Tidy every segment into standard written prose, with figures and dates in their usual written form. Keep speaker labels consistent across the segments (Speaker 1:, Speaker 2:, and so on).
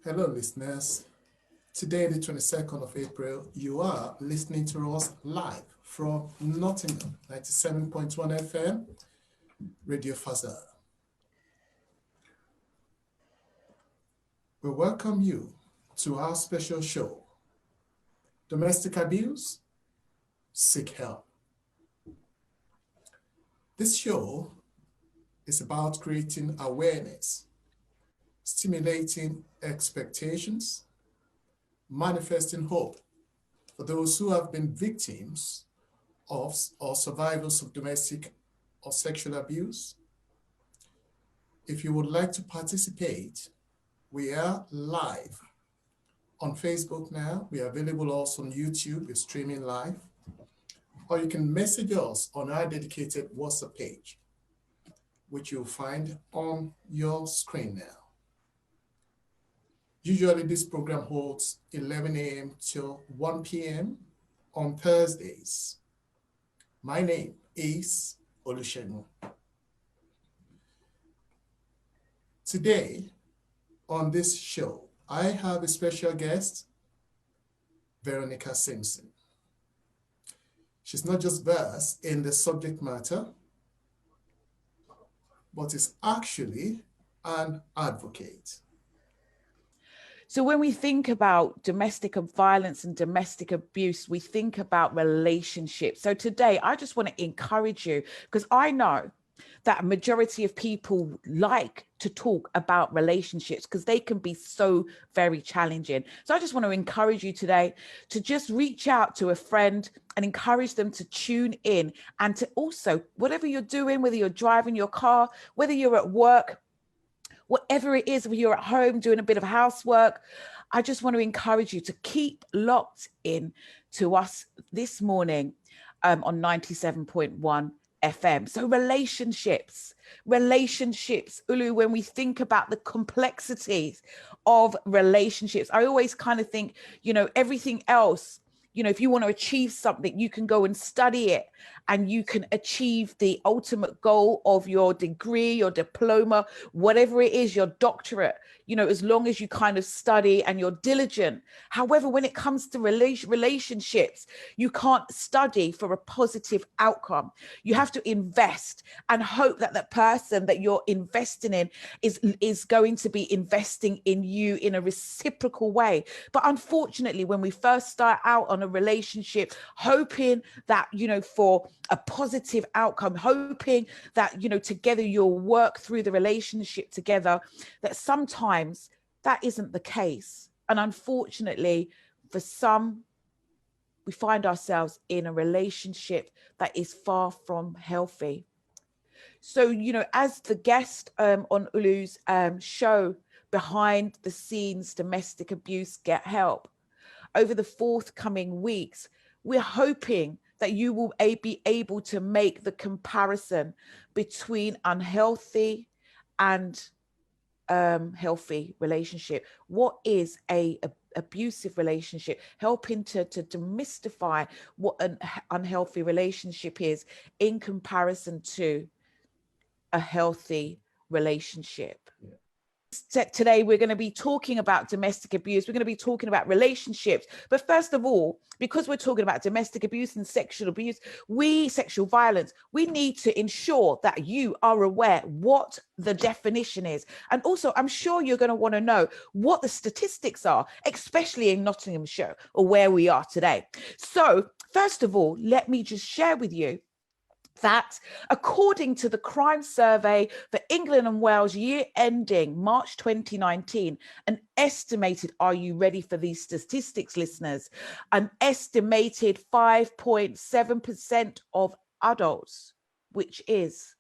Speaker 1: Hello, listeners. Today, the 22nd of April, you are listening to us live from Nottingham, 97.1 FM, Radio Faza. We welcome you to our special show, Domestic Abuse, Seek Help. This show is about creating awareness, stimulating expectations, manifesting hope for those who have been victims of or survivors of domestic or sexual abuse. If you would like to participate, we are live on Facebook now. We are available also on YouTube. We're streaming live. Or you can message us on our dedicated WhatsApp page, which you'll find on your screen now. Usually this program holds 11 a.m. till 1 p.m. on Thursdays. My name is Olusegun. Today on this show, I have a special guest, Veronica Simpson. She's not just versed in the subject matter, but is actually an advocate.
Speaker 2: So when we think about domestic violence and domestic abuse, we think about relationships. So today, I just want to encourage you, because I know that a majority of people like to talk about relationships because they can be so very challenging. So I just want to encourage you today to just reach out to a friend and encourage them to tune in, and to also, whatever you're doing, whether you're driving your car, whether you're at work, whatever it is, if you're at home doing a bit of housework, I just want to encourage you to keep locked in to us this morning on 97.1 FM. So relationships, Ulu, when we think about the complexities of relationships, I always kind of think, everything else, if you want to achieve something, you can go and study it and you can achieve the ultimate goal of your degree, your diploma, whatever it is, your doctorate, as long as you kind of study and you're diligent. However, when it comes to relationships, you can't study for a positive outcome. You have to invest and hope that the person that you're investing in is going to be investing in you in a reciprocal way. But unfortunately, when we first start out on a relationship, hoping that, for a positive outcome, hoping that, together you'll work through the relationship together, that sometimes that isn't the case. And unfortunately, for some, we find ourselves in a relationship that is far from healthy. So, as the guest on Ulu's show, Behind the Scenes Domestic Abuse Get Help, over the forthcoming weeks, we're hoping that you will be able to make the comparison between unhealthy and healthy relationship. What is a abusive relationship? Helping to demystify what an unhealthy relationship is in comparison to a healthy relationship. Yeah. Today, we're going to be talking about domestic abuse. We're going to be talking about relationships. But first of all, because we're talking about domestic abuse and sexual violence, we need to ensure that you are aware what the definition is. And also, I'm sure you're going to want to know what the statistics are, especially in Nottinghamshire or where we are today. So first of all, let me just share with you that according to the crime survey for England and Wales year ending March 2019, an estimated, are you ready for these statistics, listeners? An estimated 5.7% of adults, which is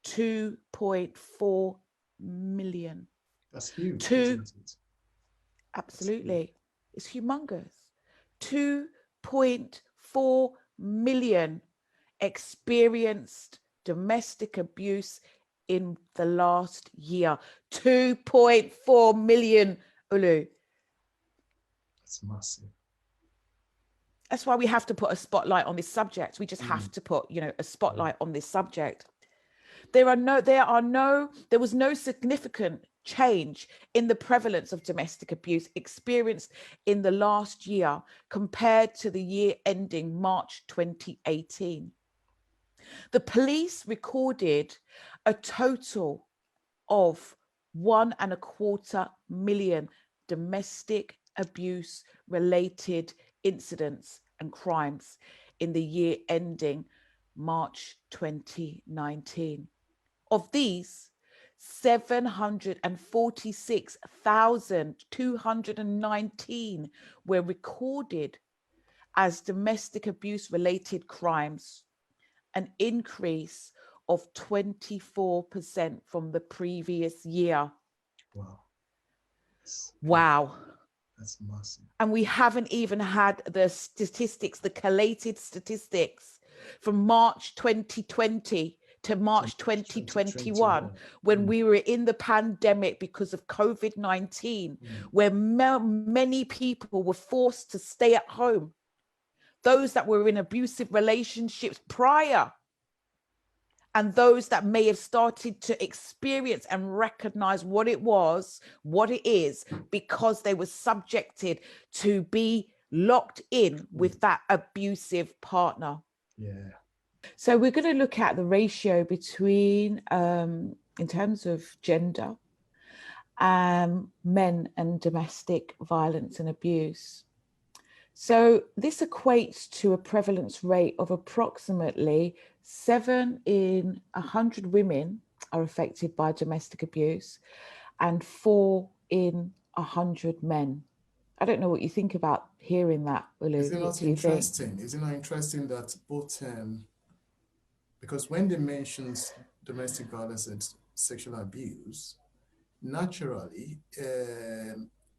Speaker 2: 2.4 million.
Speaker 1: That's huge, isn't it?
Speaker 2: Absolutely. It's humongous. 2.4 million experienced domestic abuse in the last year. 2.4 million, Ulu.
Speaker 1: That's massive.
Speaker 2: That's why we have to put a spotlight on this subject. We just have to put, a spotlight on this subject. There was no significant change in the prevalence of domestic abuse experienced in the last year compared to the year ending March 2018. The police recorded a total of 1.25 million domestic abuse related incidents and crimes in the year ending March 2019. Of these, 746,219 were recorded as domestic abuse related crimes, an increase of 24% from the previous year.
Speaker 1: Wow.
Speaker 2: Wow.
Speaker 1: That's massive.
Speaker 2: And we haven't even had the statistics, the collated statistics from March 2020 to March 2021, when we were in the pandemic because of COVID-19, where many people were forced to stay at home. Those that were in abusive relationships prior, and those that may have started to experience and recognize what it was, what it is, because they were subjected to be locked in with that abusive partner.
Speaker 1: Yeah.
Speaker 2: So we're going to look at the ratio between, in terms of gender, men and domestic violence and abuse. So this equates to a prevalence rate of approximately 7 in 100 women are affected by domestic abuse and 4 in 100 men. I don't know what you think about hearing that, Olu.
Speaker 1: Is it not interesting? Is it not interesting that both, because when they mentions domestic violence and sexual abuse, naturally,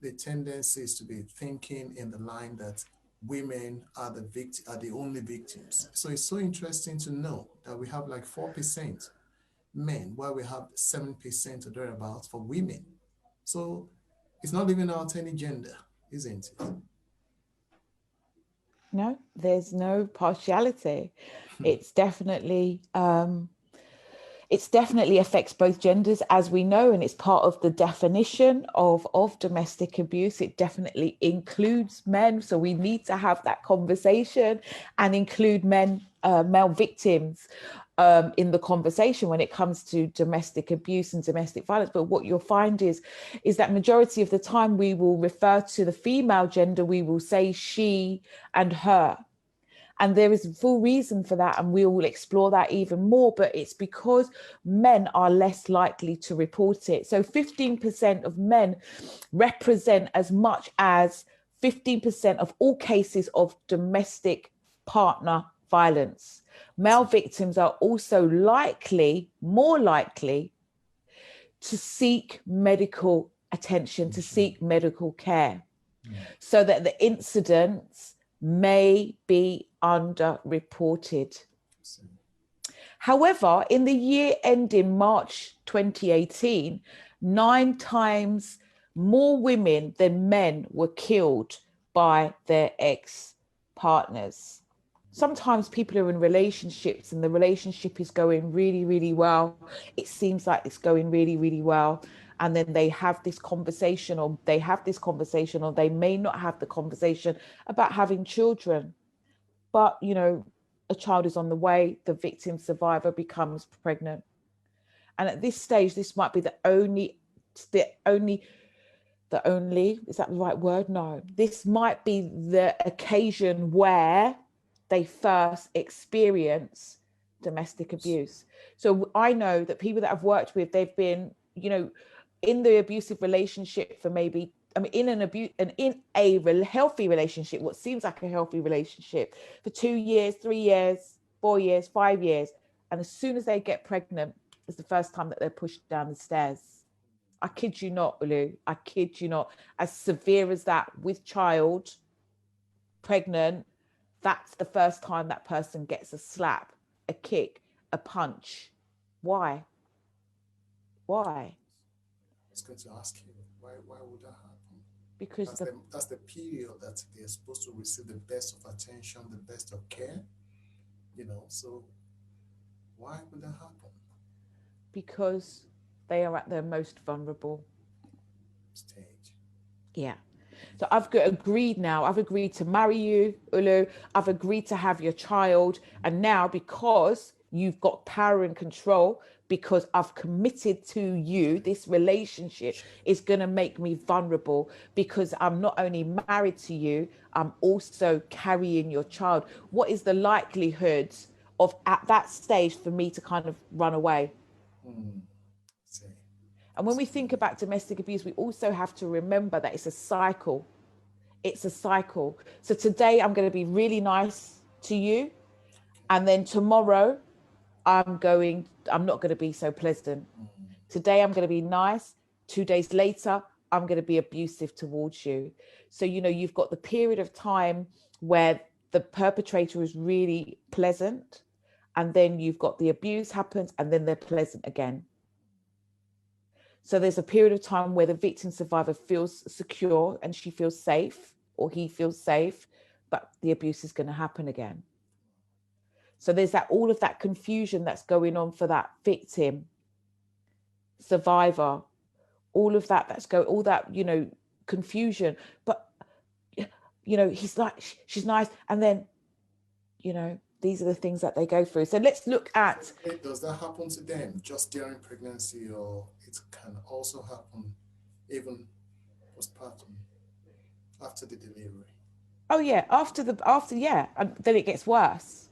Speaker 1: the tendency is to be thinking in the line that women are the only victims. So it's so interesting to know that we have like 4% men, while we have 7% or thereabouts for women. So it's not leaving out any gender, isn't it?
Speaker 2: No, there's no partiality. It's definitely affects both genders, as we know, and it's part of the definition of domestic abuse. It definitely includes men. So we need to have that conversation and include male victims in the conversation when it comes to domestic abuse and domestic violence. But what you'll find is that majority of the time we will refer to the female gender, we will say she and her. And there is full reason for that, and we will explore that even more, but it's because men are less likely to report it. So 15% of men represent as much as 15% of all cases of domestic partner violence. Male victims are also more likely to seek medical attention, to seek medical care, so that the incidents may be underreported. However, in the year ending March 2018, 9 times more women than men were killed by their ex-partners. Sometimes people are in relationships and the relationship is going really, really well. It seems like it's going really, really well. And then they have this conversation, or they may not have the conversation about having children. But, a child is on the way, the victim survivor becomes pregnant. And at this stage, this might be the only, is that the right word? No. This might be the occasion where they first experience domestic abuse. So I know that people that I've worked with, they've been, in the abusive relationship for maybe, in a healthy relationship, what seems like a healthy relationship, for 2 years, 3 years, 4 years, 5 years. And as soon as they get pregnant, it's the first time that they're pushed down the stairs. I kid you not, Olu. I kid you not. As severe as that, with child, pregnant, that's the first time that person gets a slap, a kick, a punch. Why? Why?
Speaker 1: I was going to ask you, why would that happen?
Speaker 2: Because
Speaker 1: that's the period that they're supposed to receive the best of attention, the best of care, so why would that happen?
Speaker 2: Because they are at their most vulnerable.
Speaker 1: stage.
Speaker 2: Yeah. So agreed now. I've agreed to marry you, Ulu. I've agreed to have your child. And now, because you've got power and control, because I've committed to you, this relationship is going to make me vulnerable, because I'm not only married to you, I'm also carrying your child. What is the likelihood of at that stage for me to kind of run away?
Speaker 1: See.
Speaker 2: And when we think about domestic abuse, we also have to remember that it's a cycle. It's a cycle. So today I'm going to be really nice to you. And then tomorrow I'm not going to be so pleasant. Today I'm going to be nice. 2 days later, I'm going to be abusive towards you. So, you've got the period of time where the perpetrator is really pleasant. And then you've got the abuse happens and then they're pleasant again. So there's a period of time where the victim survivor feels secure and she feels safe, or he feels safe, but the abuse is going to happen again. So there's all of that confusion that's going on for that victim, survivor, all of that all that, confusion. But, he's like, she's nice. And then, these are the things that they go through. So let's look at.
Speaker 1: Does that happen to them just during pregnancy, or it can also happen even postpartum, after the delivery?
Speaker 2: Oh yeah, yeah, and then it gets worse.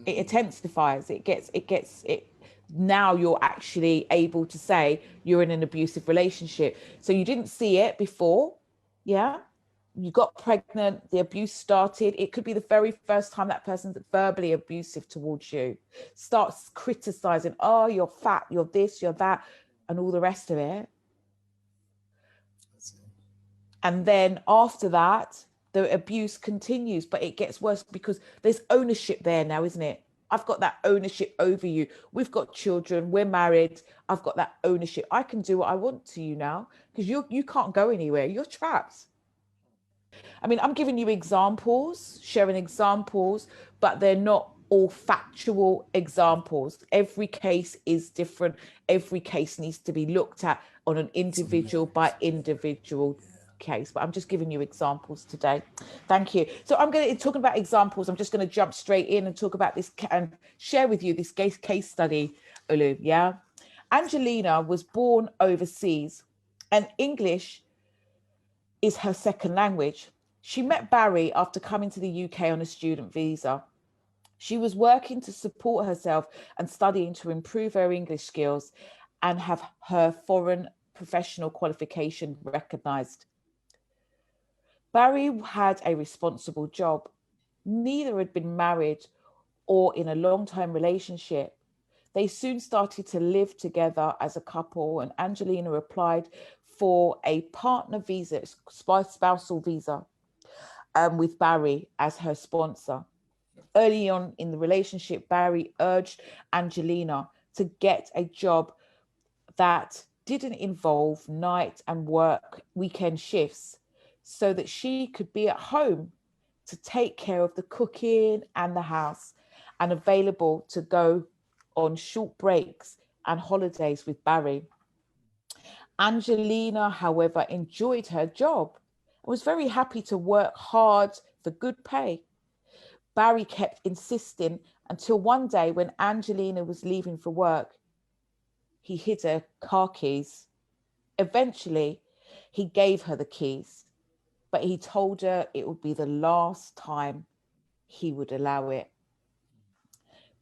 Speaker 2: It intensifies. It. Now you're actually able to say you're in an abusive relationship. So you didn't see it before, yeah. You got pregnant, the abuse started. It could be the very first time that person's verbally abusive towards you, starts criticizing, oh, you're fat, you're this, you're that, and all the rest of it. And then after that, the abuse continues, but it gets worse because there's ownership there now, isn't it? I've got that ownership over you. We've got children, we're married. I've got that ownership. I can do what I want to you now because you can't go anywhere. You're trapped. I mean, I'm giving you examples, sharing examples, but they're not all factual examples. Every case is different. Every case needs to be looked at on an individual by individual case. But I'm just giving you examples today. Thank you. So I'm going to talk about examples. I'm just going to jump straight in and talk about this and share with you this case study, Olu. Yeah. Angelina was born overseas, and English is her second language. She met Barry after coming to the UK on a student visa. She was working to support herself and studying to improve her English skills and have her foreign professional qualification recognised. Barry had a responsible job. Neither had been married or in a long-term relationship. They soon started to live together as a couple, and Angelina applied for a partner visa, spousal visa, with Barry as her sponsor. Early on in the relationship, Barry urged Angelina to get a job that didn't involve night and work weekend shifts so that she could be at home to take care of the cooking and the house and available to go on short breaks and holidays with Barry. Angelina, however, enjoyed her job and was very happy to work hard for good pay. Barry kept insisting until one day when Angelina was leaving for work, he hid her car keys. Eventually, he gave her the keys, but he told her it would be the last time he would allow it.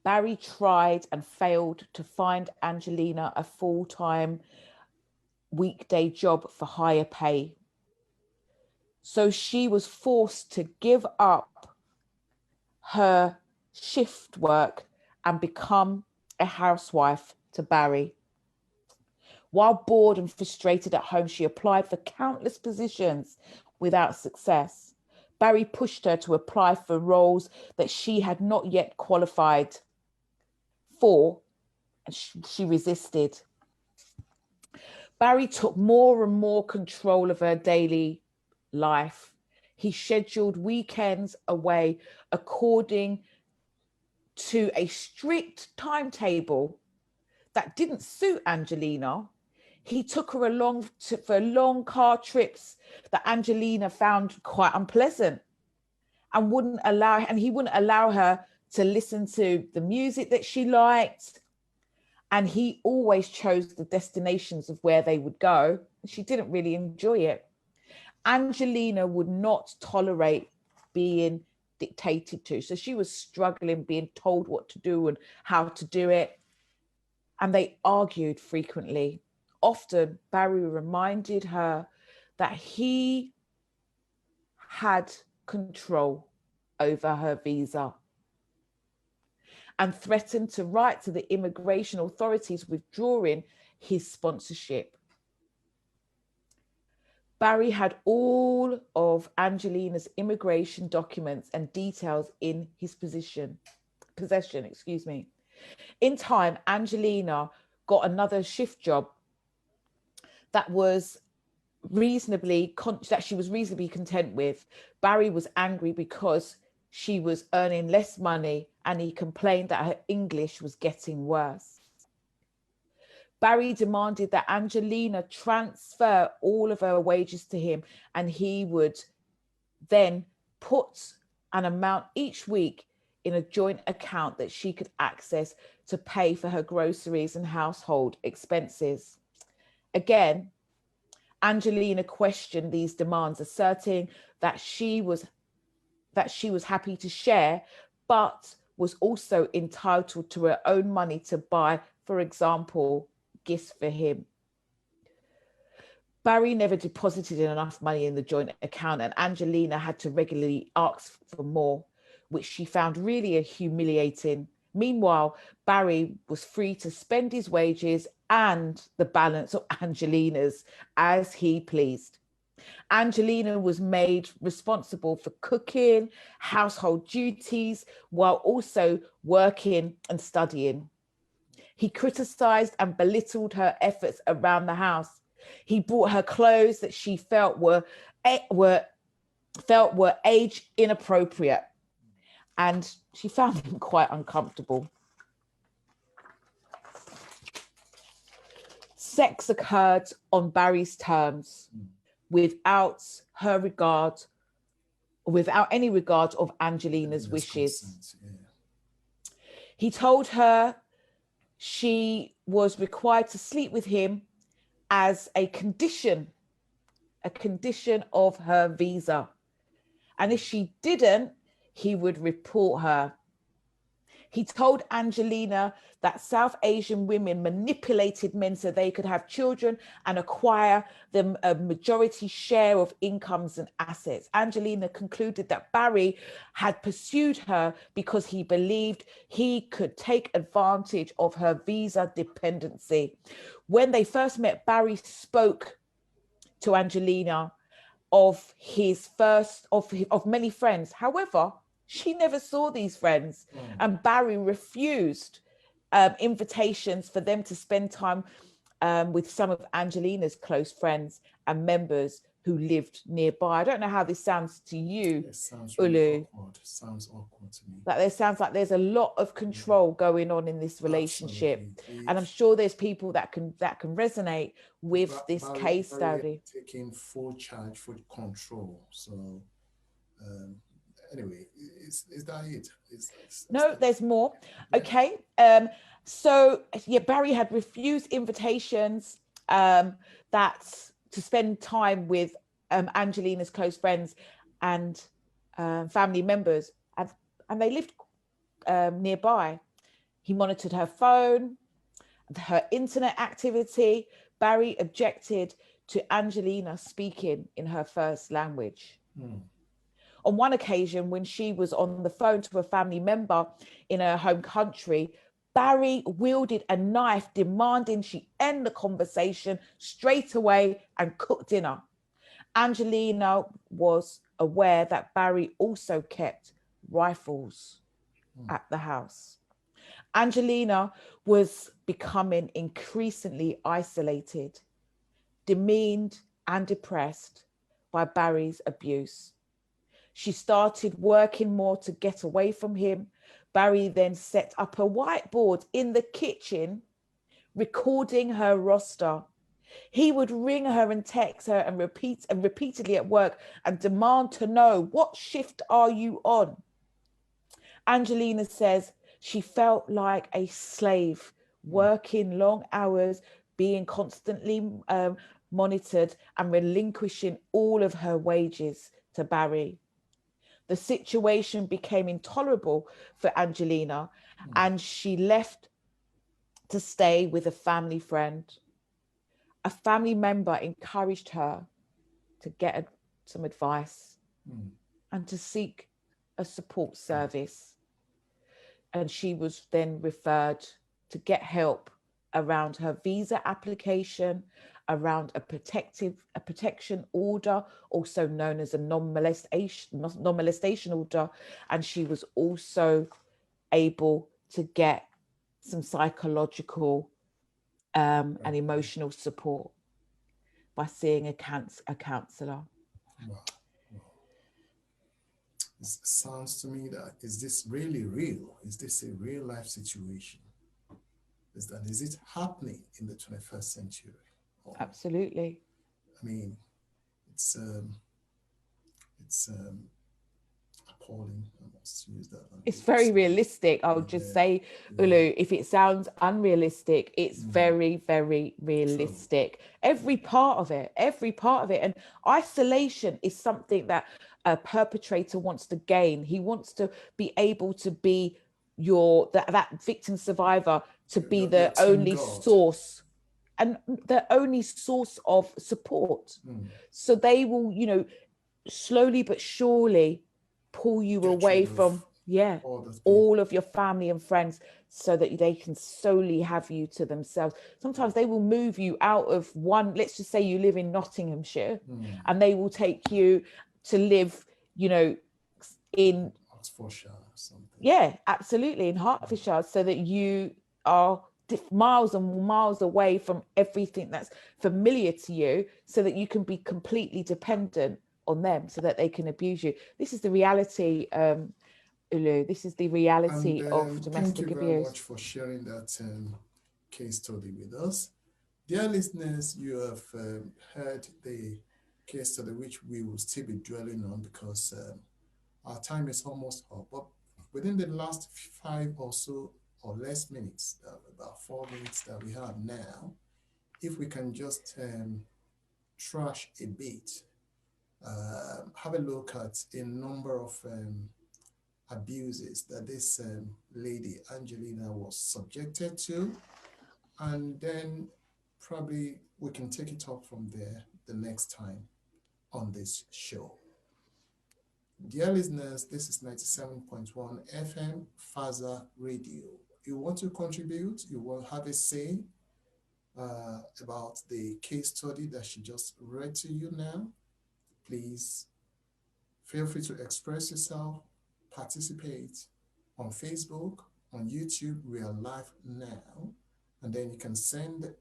Speaker 2: Barry tried and failed to find Angelina a full-time weekday job for higher pay. So she was forced to give up her shift work and become a housewife to Barry. While bored and frustrated at home, she applied for countless positions without success. Barry pushed her to apply for roles that she had not yet qualified for, and she resisted. Barry took more and more control of her daily life. He scheduled weekends away according to a strict timetable that didn't suit Angelina. He took her along for long car trips that Angelina found quite unpleasant, and he wouldn't allow her to listen to the music that she liked. And he always chose the destinations of where they would go. She didn't really enjoy it. Angelina would not tolerate being dictated to. So she was struggling being told what to do and how to do it. And they argued frequently. Often Barry reminded her that he had control over her visa and threatened to write to the immigration authorities withdrawing his sponsorship. Barry had all of Angelina's immigration documents and details in his possession. In time, Angelina got another shift job that she was reasonably content with. Barry was angry because she was earning less money, and he complained that her English was getting worse. Barry demanded that Angelina transfer all of her wages to him, and he would then put an amount each week in a joint account that she could access to pay for her groceries and household expenses. Again, Angelina questioned these demands, asserting that she was happy to share, but was also entitled to her own money to buy, for example, gifts for him. Barry never deposited enough money in the joint account, and Angelina had to regularly ask for more, which she found really humiliating. Meanwhile, Barry was free to spend his wages and the balance of Angelina's as he pleased. Angelina was made responsible for cooking, household duties, while also working and studying. He criticized and belittled her efforts around the house. He bought her clothes that she felt were age inappropriate, and she found them quite uncomfortable. Sex occurred on Barry's terms, without any regard of Angelina's wishes. He told her she was required to sleep with him as a condition of her visa. And if she didn't, he would report her. He told Angelina that South Asian women manipulated men so they could have children and acquire them a majority share of incomes and assets. Angelina concluded that Barry had pursued her because he believed he could take advantage of her visa dependency. When they first met, Barry spoke to Angelina of many friends. However, she never saw these friends, and Barry refused invitations for them to spend time with some of Angelina's close friends and members who lived nearby. I don't know how this sounds to you, Ulu.
Speaker 1: Sounds awkward to me.
Speaker 2: Like, there sounds like there's a lot of control going on in this relationship.
Speaker 1: Absolutely.
Speaker 2: And I'm sure there's people that can resonate with this case study.
Speaker 1: Taking full charge, full control. So anyway, is that it?
Speaker 2: No, there's more. Okay. So yeah, Barry had refused invitations to spend time with Angelina's close friends and family members, and they lived nearby. He monitored her phone, her internet activity. Barry objected to Angelina speaking in her first language. On one occasion, when she was on the phone to a family member in her home country, Barry wielded a knife, demanding she end the conversation straight away and cook dinner. Angelina was aware that Barry also kept rifles at the house. Angelina was becoming increasingly isolated, demeaned, and depressed by Barry's abuse. She started working more to get away from him. Barry then set up a whiteboard in the kitchen, recording her roster. He would ring her and text her and repeatedly at work and demand to know, what shift are you on? Angelina says she felt like a slave, working long hours, being constantly monitored and relinquishing all of her wages to Barry. The situation became intolerable for Angelina, and she left to stay with a family friend. A family member encouraged her to get some advice and to seek a support service. And she was then referred to get help around her visa application, around a protection order, also known as a non-molestation order. And she was also able to get some psychological and emotional support by seeing a counselor.
Speaker 1: Wow. It sounds to me that, is this really real? Is this a real life situation? Is it happening in the 21st century? Or,
Speaker 2: Absolutely.
Speaker 1: I mean, it's appalling. I must use that.
Speaker 2: It's very realistic. I would just say, Ulu, if it sounds unrealistic, it's very, very realistic. True. Every part of it. And isolation is something that a perpetrator wants to gain. He wants to be able to be that victim survivor, to be the only source and the only source of support. So they will, slowly but surely pull you away from all of your family and friends, so that they can solely have you to themselves. Sometimes they will move you out of let's just say you live in Nottinghamshire, and they will take you to live, in
Speaker 1: Hertfordshire or something.
Speaker 2: Yeah, absolutely, in Hertfordshire, so that you are miles and miles away from everything that's familiar to you, so that you can be completely dependent on them, so that they can abuse you. This is the reality, Ulu. This is the reality of domestic abuse.
Speaker 1: Thank you very much for sharing that case study with us. Dear listeners, you have heard the case study, which we will still be dwelling on, because our time is almost up. But within the last 5 or so or less minutes, about 4 minutes that we have now, if we can just trash a bit, have a look at a number of abuses that this lady, Angelina, was subjected to, and then probably we can take it up from there the next time on this show. Dear listeners, this is 97.1 FM Faza Radio. You want to contribute, you will have a say about the case study that she just read to you now, please feel free to express yourself, participate on Facebook, on YouTube. We are live now, and then you can send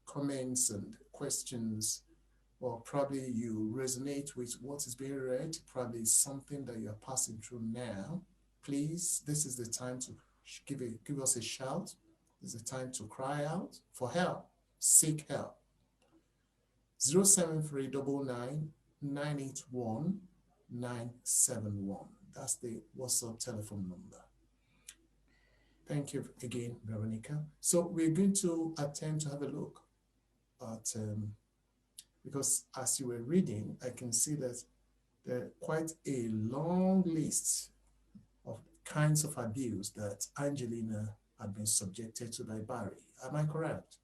Speaker 1: comments and questions, or probably you resonate with what is being read, probably something that you're passing through now. Please, this is the time to give us a shout. This is the time to cry out for help, seek help. 07399 981 971. That's the WhatsApp telephone number. Thank you again, Veronica. So we're going to attempt to have a look at, because as you were reading, I can see that there are quite a long list of kinds of abuse that Angelina had been subjected to by Barry. Am I correct?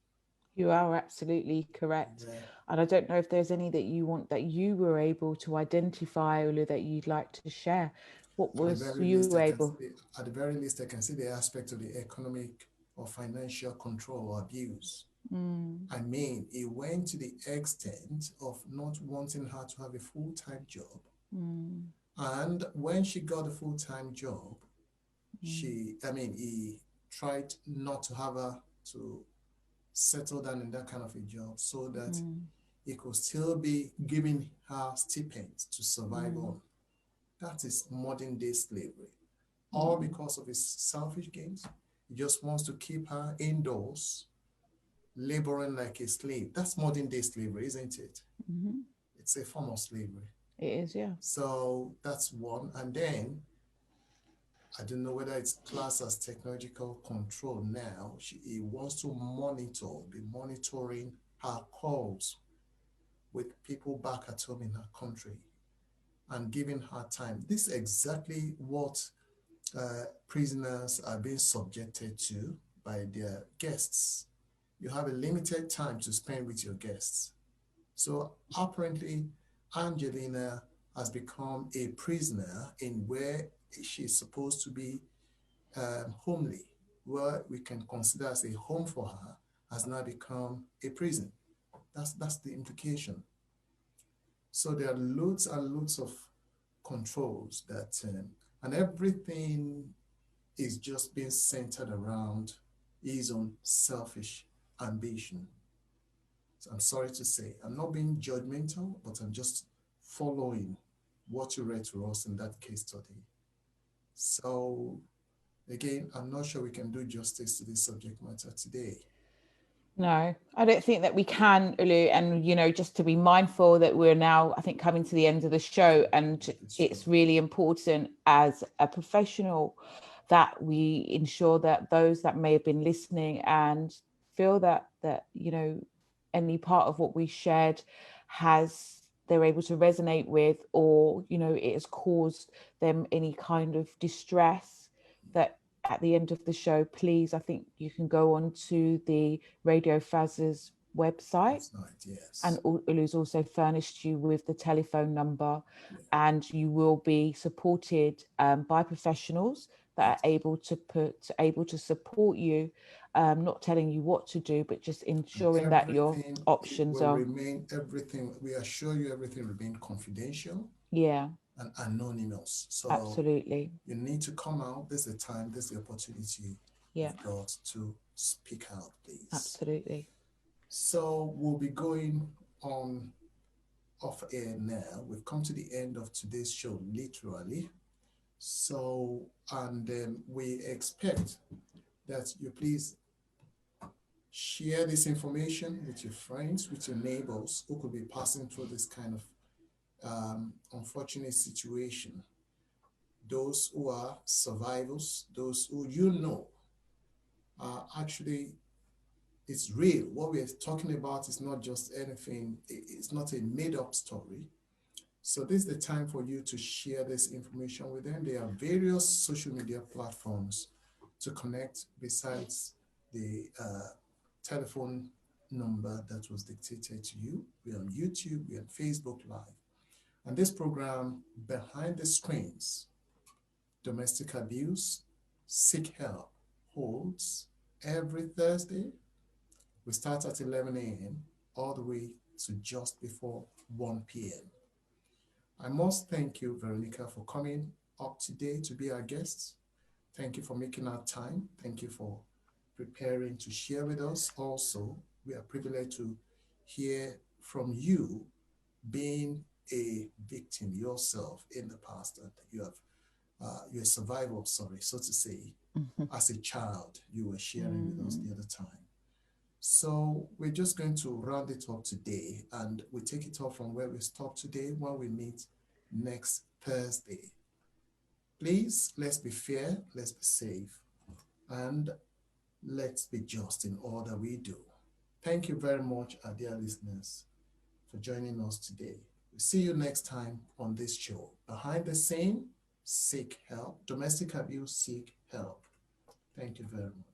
Speaker 2: You are absolutely correct. Yeah. And I don't know if there's any that you were able to identify, or that you'd like to share. What was you able?
Speaker 1: At the very least, I can see the aspect of the economic or financial control or abuse. I mean, it went to the extent of not wanting her to have a full-time job. And when she got a full-time job, he tried not to have her to settle down in that kind of a job, so that he could still be giving her stipends to survive on. That is modern day slavery. All because of his selfish gains. He just wants to keep her indoors, laboring like a slave. That's modern day slavery, isn't it?
Speaker 2: Mm-hmm.
Speaker 1: It's a form of slavery.
Speaker 2: It is, yeah.
Speaker 1: So that's one. And then I don't know whether it's classed as technological control now. He wants to be monitoring her calls with people back at home in her country and giving her time. This is exactly what prisoners are being subjected to by their guests. You have a limited time to spend with your guests. So apparently, Angelina has become a prisoner in where she's supposed to be homely, where we can consider as a home for her, has now become a prison. That's the implication. So there are loads and loads of controls that, and everything is just being centered around his own selfish ambition. So I'm sorry to say, I'm not being judgmental, but I'm just following what you read to us in that case study. So again, I'm not sure we can do justice to this subject matter today.
Speaker 2: No, I don't think that we can, Ulu. And, just to be mindful that we're now, I think, coming to the end of the show. And it's really important as a professional that we ensure that those that may have been listening and feel that, any part of what we shared they're able to resonate with, or, it has caused them any kind of distress, that at the end of the show, please, I think you can go on to the Radio Faza's website.
Speaker 1: That's right, yes.
Speaker 2: And Ulu's also furnished you with the telephone number,
Speaker 1: Yeah.
Speaker 2: and you will be supported by professionals that are able to support you, not telling you what to do, but just ensuring that your options
Speaker 1: will
Speaker 2: are
Speaker 1: remain everything. We assure you everything remain confidential.
Speaker 2: Yeah.
Speaker 1: And anonymous. So
Speaker 2: Absolutely.
Speaker 1: you need to come out. This is the time, this is the opportunity you've got to speak out, please.
Speaker 2: Absolutely.
Speaker 1: So we'll be going on off air now. We've come to the end of today's show, literally. So, and we expect that you please share this information with your friends, with your neighbors who could be passing through this kind of unfortunate situation. Those who are survivors, those who actually, it's real. What we're talking about is not just anything, it's not a made-up story. So this is the time for you to share this information with them. There are various social media platforms to connect besides the telephone number that was dictated to you. We're on YouTube, we're on Facebook Live. And this program, Behind the Screens, Domestic Abuse, Seek Help, holds every Thursday. We start at 11 a.m. all the way to just before 1 p.m. I must thank you, Veronica, for coming up today to be our guest. Thank you for making our time. Thank you for preparing to share with us. Also, we are privileged to hear from you, being a victim yourself in the past, and you're a survivor, so to say. As a child, you were sharing with us the other time. So we're just going to round it up today, and we take it off from where we stopped today when we meet next Thursday. Please, let's be fair, let's be safe, and let's be just in all that we do. Thank you very much, our dear listeners, for joining us today. We'll see you next time on this show. Behind the Scene, Seek Help. Domestic Abuse, Seek Help. Thank you very much.